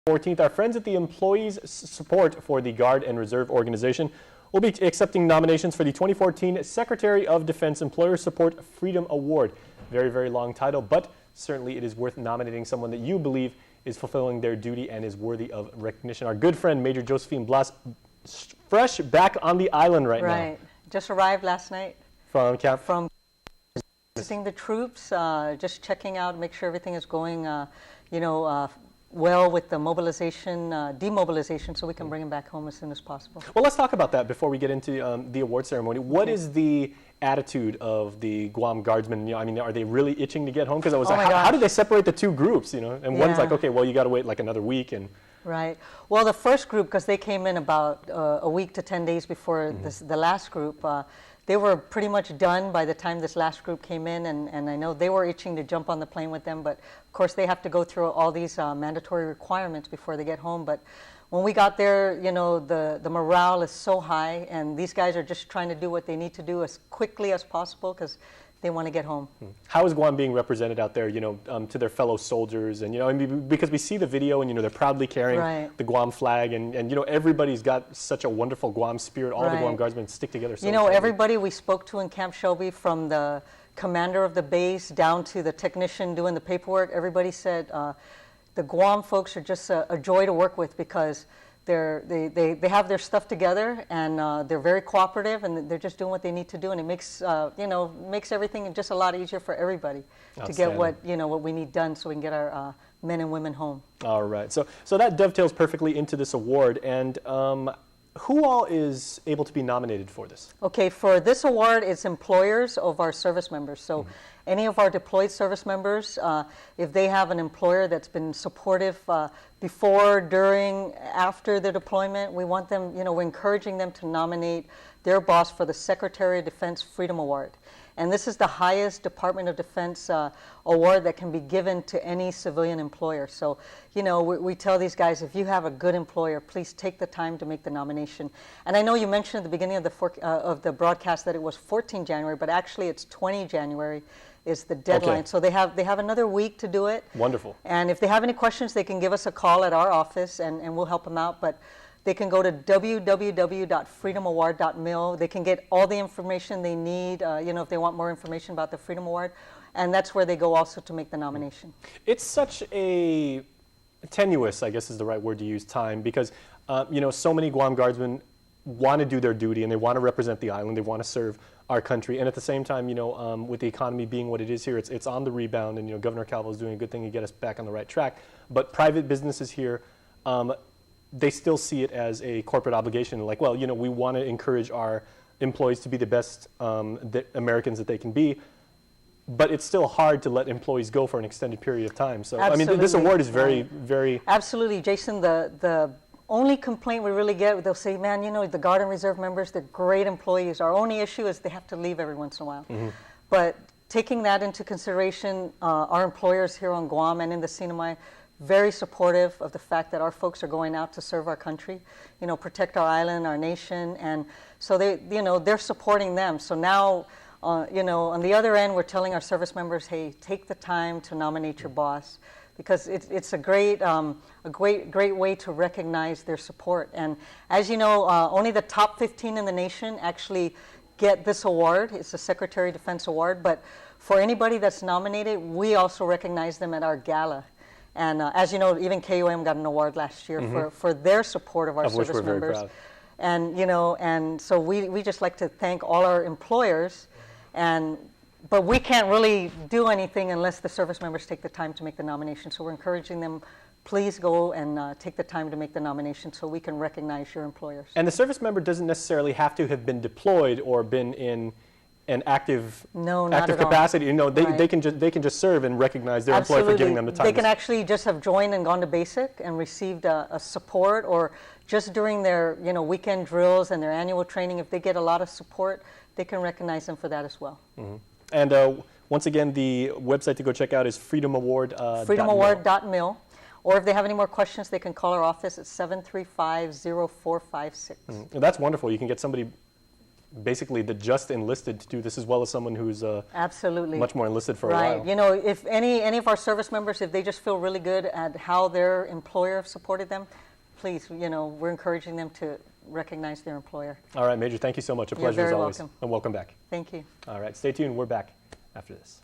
14th. Our friends at the Employees Support for the Guard and Reserve Organization will be accepting nominations for the 2014 Secretary of Defense Employer Support Freedom Award. Very, very long title, but certainly it is worth nominating someone that you believe is fulfilling their duty and is worthy of recognition. Our good friend, Major Josephine Blas, fresh back on the island right now. Right. Just arrived last night. From camp? From visiting the troops, just checking out, make sure everything is going, well with the mobilization, demobilization, so we can bring them back home as soon as possible. Well, let's talk about that before we get into the award ceremony. What is the attitude of the Guam Guardsmen? I mean, are they really itching to get home? Because I was like, how did they separate the two groups? And one's like, okay, well, you got to wait like another week. Right. Well, the first group, because they came in about a week to 10 days before the last group, they were pretty much done by the time this last group came in, and I know they were itching to jump on the plane with them, but of course they have to go through all these mandatory requirements before they get home. But when we got there, the morale is so high, and these guys are just trying to do what they need to do as quickly as possible because they want to get home. How is Guam being represented out there, to their fellow soldiers? And, because we see the video and, they're proudly carrying the Guam flag and, everybody's got such a wonderful Guam spirit. All the Guam Guardsmen stick together so everybody we spoke to in Camp Shelby, from the commander of the base down to the technician doing the paperwork, everybody said the Guam folks are just a joy to work with because they have their stuff together, and they're very cooperative, and they're just doing what they need to do, and it makes makes everything just a lot easier for everybody to get what we need done, so we can get our men and women home. All right, so that dovetails perfectly into this award, and who all is able to be nominated for this? Okay, for this award, it's employers of our service members. So any of our deployed service members, if they have an employer that's been supportive before, during, after the deployment, we want them, we're encouraging them to nominate their boss for the Secretary of Defense Freedom Award. And this is the highest Department of Defense award that can be given to any civilian employer. So, we tell these guys, if you have a good employer, please take the time to make the nomination. And I know you mentioned at the beginning of the broadcast that it was 14 January, but actually it's 20 January is the deadline. So they have another week to do it. Wonderful. And if they have any questions, they can give us a call at our office, and we'll help them out. But they can go to www.freedomaward.mil. They can get all the information they need, if they want more information about the Freedom Award. And that's where they go also to make the nomination. It's such a tenuous, I guess is the right word to use, time, because, so many Guam Guardsmen want to do their duty, and they want to represent the island. They want to serve our country. And at the same time, with the economy being what it is here, it's on the rebound, and, Governor Calvo is doing a good thing to get us back on the right track. But private businesses here, they still see it as a corporate obligation. Like, well, we want to encourage our employees to be the best Americans that they can be, but it's still hard to let employees go for an extended period of time. So, absolutely. I mean, this award is very, very... Absolutely, Jason. The only complaint we really get, they'll say, man, the Guard and Reserve members, they're great employees. Our only issue is they have to leave every once in a while. But taking that into consideration, our employers here on Guam and in the Sinamai, very supportive of the fact that our folks are going out to serve our country, protect our island, our nation, and so they're supporting them. So now, on the other end, we're telling our service members, hey, take the time to nominate your boss, because it's a great way to recognize their support. And as you know, only the top 15 in the nation actually get this award. It's the Secretary of Defense Award, but for anybody that's nominated, we also recognize them at our gala. And as you know, even KUAM got an award last year for their support of our service members. Very proud. And and so we just like to thank all our employers, but we can't really do anything unless the service members take the time to make the nomination. So we're encouraging them, please go and take the time to make the nomination so we can recognize your employers. And the service member doesn't necessarily have to have been deployed or been in an active capacity. They can just serve and recognize their employer for giving them the time. They can actually just have joined and gone to basic and received a support, or just during their weekend drills and their annual training. If they get a lot of support, they can recognize them for that as well. And once again, the website to go check out is freedomaward.mil. freedomaward.mil. Or if they have any more questions, they can call our office at 735-0456. That's wonderful. You can get somebody basically the just enlisted to do this as well as someone who's Absolutely. much more enlisted for a Right. while. You know, if any of our service members, if they just feel really good at how their employer supported them, please, you know, we're encouraging them to recognize their employer. All right, Major, thank you so much. A You're pleasure as very always. welcome. And welcome back. Thank you. All right, stay tuned. We're back after this.